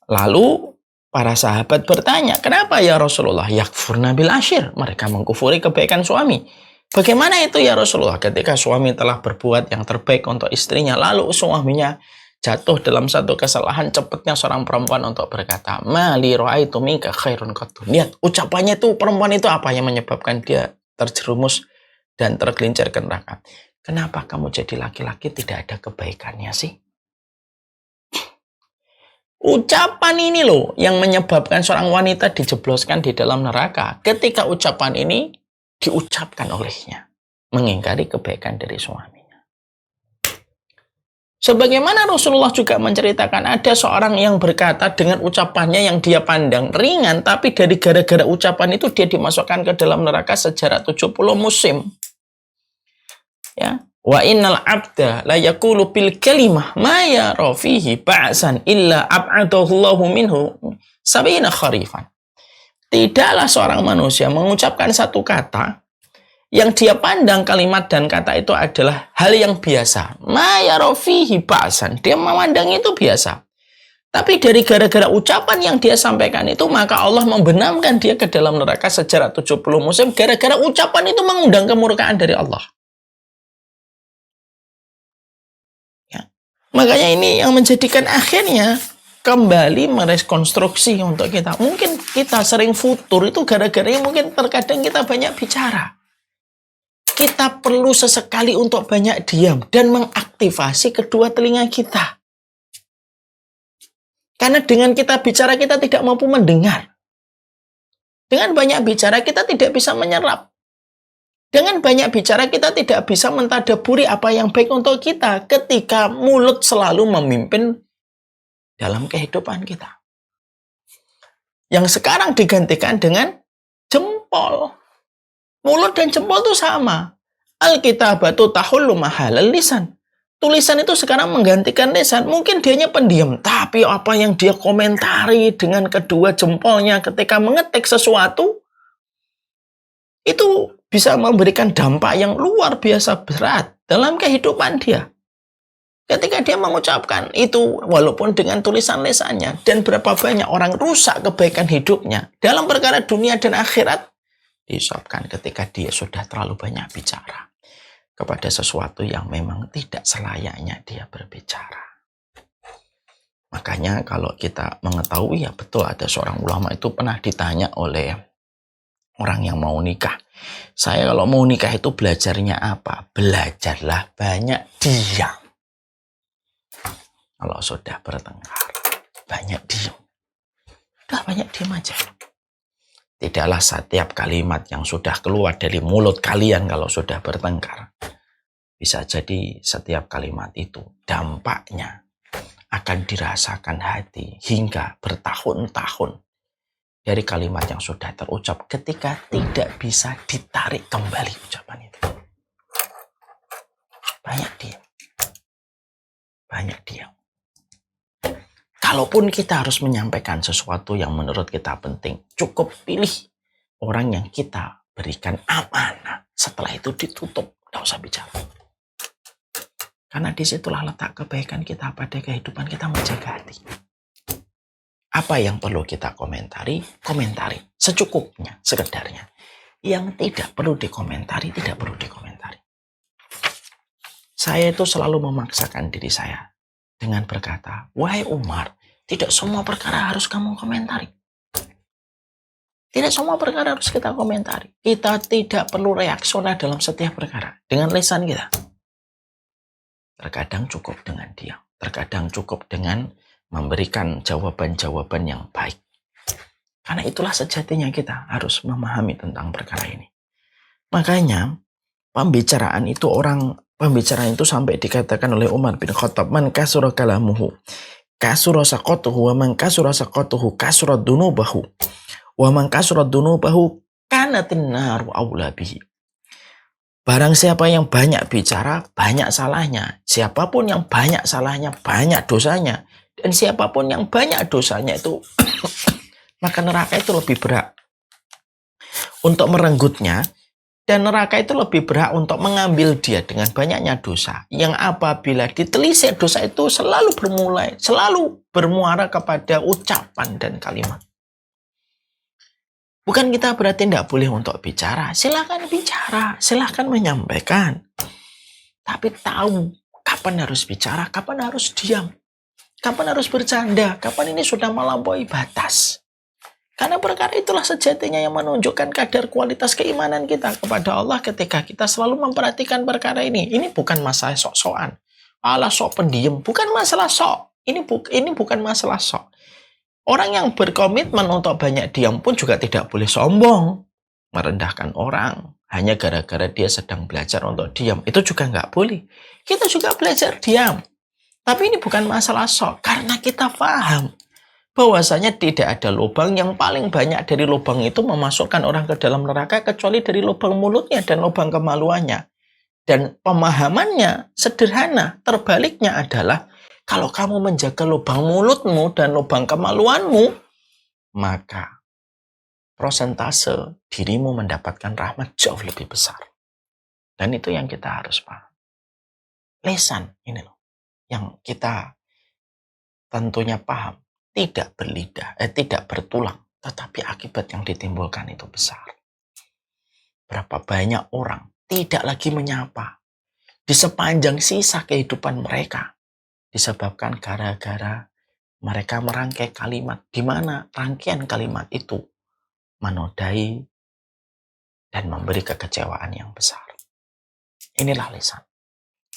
Lalu para sahabat bertanya, kenapa ya Rasulullah? Yakfurna bil ashir. Mereka mengkufuri kebaikan suami. Bagaimana itu ya Rasulullah ketika suami telah berbuat yang terbaik untuk istrinya, lalu suaminya jatuh dalam satu kesalahan, cepatnya seorang perempuan untuk berkata, "Mali ra'aitu minka khairun qattu." Lihat, ucapannya itu perempuan itu apa yang menyebabkan dia terjerumus dan tergelincir ke neraka. Kenapa kamu jadi laki-laki tidak ada kebaikannya sih? Ucapan ini loh yang menyebabkan seorang wanita dijebloskan di dalam neraka ketika ucapan ini diucapkan olehnya, mengingkari kebaikan dari suaminya. Sebagaimana Rasulullah juga menceritakan ada seorang yang berkata dengan ucapannya yang dia pandang ringan, tapi dari gara-gara ucapan itu dia dimasukkan ke dalam neraka sejarah 70 musim. Ya, wa innal abda la yaqulu bil kalimah ma yara fihi ba'san illa ab'adahu Allahu minhu sab'ina kharifan. Tidaklah seorang manusia mengucapkan satu kata yang dia pandang kalimat dan kata itu adalah hal yang biasa. Ma yara fihi ba'san. Dia memandang itu biasa. Tapi dari gara-gara ucapan yang dia sampaikan itu, maka Allah membenamkan dia ke dalam neraka sejarah 70 musim. Gara-gara ucapan itu mengundang kemurkaan dari Allah. Ya. Makanya ini yang menjadikan akhirnya kembali merekonstruksi untuk kita. Mungkin kita sering futur itu gara-gara mungkin terkadang kita banyak bicara. Kita perlu sesekali untuk banyak diam dan mengaktifasi kedua telinga kita. Karena dengan kita bicara kita tidak mampu mendengar. Dengan banyak bicara kita tidak bisa menyerap. Dengan banyak bicara kita tidak bisa mentadaburi apa yang baik untuk kita ketika mulut selalu memimpin dalam kehidupan kita. Yang sekarang digantikan dengan jempol. Mulut dan jempol itu sama. Al-kitabatu tahullu mahalal lisan. Tulisan itu sekarang menggantikan lisan. Mungkin dianya pendiam, tapi apa yang dia komentari dengan kedua jempolnya ketika mengetik sesuatu, itu bisa memberikan dampak yang luar biasa berat dalam kehidupan dia. Ketika dia mengucapkan itu, walaupun dengan tulisan lisannya, dan berapa banyak orang rusak kebaikan hidupnya dalam perkara dunia dan akhirat, disebabkan ketika dia sudah terlalu banyak bicara kepada sesuatu yang memang tidak selayaknya dia berbicara. Makanya kalau kita mengetahui, ya betul, ada seorang ulama itu pernah ditanya oleh orang yang mau nikah. Saya kalau mau nikah itu belajarnya apa? Belajarlah banyak diam. Kalau sudah bertengkar, banyak diam. Udah banyak diam aja. Tidaklah setiap kalimat yang sudah keluar dari mulut kalian kalau sudah bertengkar. Bisa jadi setiap kalimat itu dampaknya akan dirasakan hati hingga bertahun-tahun dari kalimat yang sudah terucap ketika tidak bisa ditarik kembali ucapan itu. Banyak diam. Banyak diam. Kalaupun kita harus menyampaikan sesuatu yang menurut kita penting, cukup pilih orang yang kita berikan amanah. Setelah itu ditutup, tidak usah bicara. Karena disitulah letak kebaikan kita pada kehidupan kita menjaga hati. Apa yang perlu kita komentari, komentari. Secukupnya, sekedarnya. Yang tidak perlu dikomentari, tidak perlu dikomentari. Saya itu selalu memaksakan diri saya dengan berkata, wahai Umar, tidak semua perkara harus kamu komentari. Tidak semua perkara harus kita komentari. Kita tidak perlu reaksioner dalam setiap perkara. Dengan lisan kita. Terkadang cukup dengan diam. Terkadang cukup dengan memberikan jawaban-jawaban yang baik. Karena itulah sejatinya kita harus memahami tentang perkara ini. Makanya pembicaraan itu sampai dikatakan oleh Umar bin Khattab, man kasura kalamuhu kasura saqatuhu wa man kasura saqatuhu kasura dunubahu wa man kasura dunubahu kanatin naru aula bihi. Barang siapa yang banyak bicara, banyak salahnya. Siapapun yang banyak salahnya, banyak dosanya. Dan siapapun yang banyak dosanya itu, maka neraka itu lebih berat untuk merenggutnya. Dan neraka itu lebih berat untuk mengambil dia dengan banyaknya dosa. Yang apabila ditelisik dosa itu selalu bermuara kepada ucapan dan kalimat. Bukan kita berarti tidak boleh untuk bicara. Silakan bicara, silakan menyampaikan. Tapi tahu kapan harus bicara, kapan harus diam. Kapan harus bercanda, kapan ini sudah melampaui batas. Karena perkara itulah sejatinya yang menunjukkan kadar kualitas keimanan kita kepada Allah ketika kita selalu memperhatikan perkara ini. Ini bukan masalah sok-sokan. Alah sok pendiam, bukan masalah sok. Ini bukan masalah sok. Orang yang berkomitmen untuk banyak diam pun juga tidak boleh sombong, merendahkan orang, hanya gara-gara dia sedang belajar untuk diam. Itu juga nggak boleh. Kita juga belajar diam. Tapi ini bukan masalah sok, karena kita paham bahwasanya tidak ada lubang yang paling banyak dari lubang itu memasukkan orang ke dalam neraka kecuali dari lubang mulutnya dan lubang kemaluannya. Dan pemahamannya sederhana, terbaliknya adalah kalau kamu menjaga lubang mulutmu dan lubang kemaluanmu, maka prosentase dirimu mendapatkan rahmat jauh lebih besar. Dan itu yang kita harus paham. Lisan ini loh, yang kita tentunya paham, tidak bertulang, tetapi akibat yang ditimbulkan itu besar. Berapa banyak orang tidak lagi menyapa di sepanjang sisa kehidupan mereka. Disebabkan gara-gara mereka merangkai kalimat, di mana rangkaian kalimat itu menodai dan memberi kekecewaan yang besar. Inilah lisan.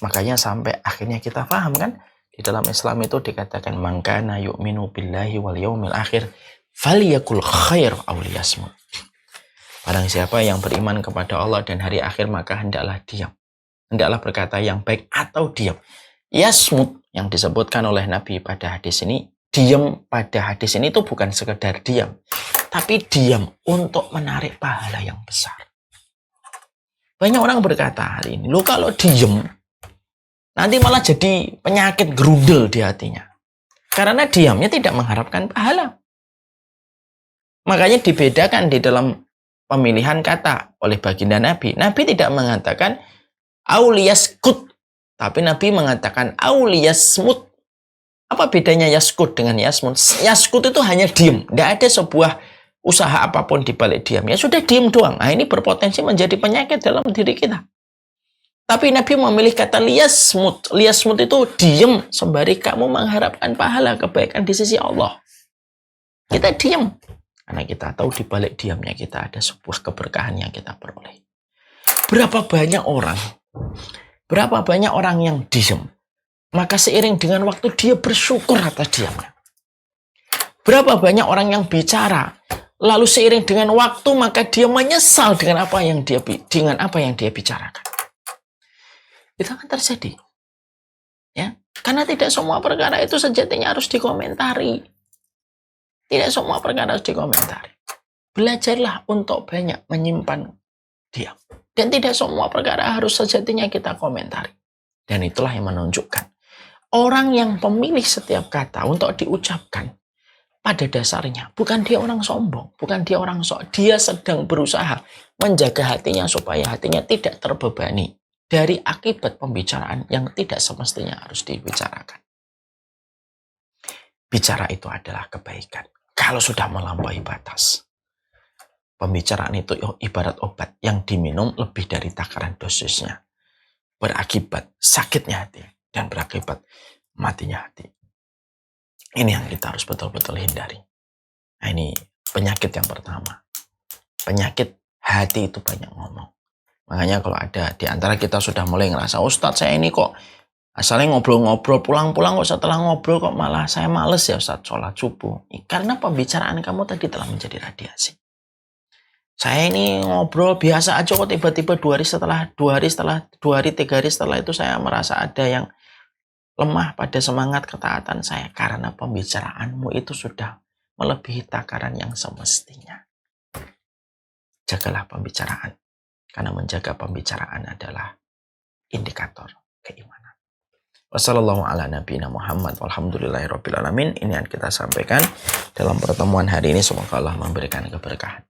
Makanya sampai akhirnya kita paham kan, di dalam Islam itu dikatakan man kana yu'minu billahi wal yaumil akhir falyakul khair aw liyasmut. Barang siapa yang beriman kepada Allah dan hari akhir, maka hendaklah diam. Hendaklah berkata yang baik atau diam. Yasmut yang disebutkan oleh Nabi pada hadis ini, diam pada hadis ini itu bukan sekedar diam, tapi diam untuk menarik pahala yang besar. Banyak orang berkata hari ini, lo kalau diam, nanti malah jadi penyakit gerundel di hatinya. Karena diamnya tidak mengharapkan pahala. Makanya dibedakan di dalam pemilihan kata oleh baginda Nabi. Nabi tidak mengatakan auliyaskut, tapi Nabi mengatakan auliyasmut. Apa bedanya yaskut dengan yasmut? Yaskut itu hanya diam. Tidak ada sebuah usaha apapun di balik diam. Ya sudah diam doang. Nah, ini berpotensi menjadi penyakit dalam diri kita. Tapi Nabi memilih kata liyasmut. Liyasmut itu diam sembari kamu mengharapkan pahala kebaikan di sisi Allah. Kita diam. Karena kita tahu di balik diamnya kita ada sebuah keberkahan yang kita peroleh. Berapa banyak orang yang diam, maka seiring dengan waktu dia bersyukur atas diamnya. Berapa banyak orang yang bicara, lalu seiring dengan waktu maka dia menyesal dengan apa yang dia bicarakan. Itu akan terjadi. Ya, karena tidak semua perkara itu sejatinya harus dikomentari. Tidak semua perkara harus dikomentari. Belajarlah untuk banyak menyimpan diam. Dan tidak semua perkara harus sejatinya kita komentari. Dan itulah yang menunjukkan orang yang memilih setiap kata untuk diucapkan, pada dasarnya bukan dia orang sombong, bukan dia orang sok. Dia sedang berusaha menjaga hatinya supaya hatinya tidak terbebani dari akibat pembicaraan yang tidak semestinya harus dibicarakan. Bicara itu adalah kebaikan. Kalau sudah melampaui batas, pembicaraan itu ibarat obat yang diminum lebih dari takaran dosisnya. Berakibat sakitnya hati dan berakibat matinya hati. Ini yang kita harus betul-betul hindari. Nah, ini penyakit yang pertama. Penyakit hati itu banyak ngomong. Makanya kalau ada di antara kita sudah mulai ngerasa, Ustadz saya ini kok asalnya ngobrol-ngobrol, pulang-pulang kok setelah ngobrol kok malah saya males ya Ustadz sholat subuh. Karena pembicaraan kamu tadi telah menjadi radiasi. Saya ini ngobrol biasa aja kok tiba-tiba 2 hari, 3 hari setelah itu saya merasa ada yang lemah pada semangat ketaatan saya. Karena pembicaraanmu itu sudah melebihi takaran yang semestinya. Jagalah pembicaraan. Karena menjaga pembicaraan adalah indikator keimanan. Wassalamualaikum warahmatullahi wabarakatuh. Walhamdulillahirrabbilalamin. Ini yang kita sampaikan dalam pertemuan hari ini. Semoga Allah memberikan keberkahan.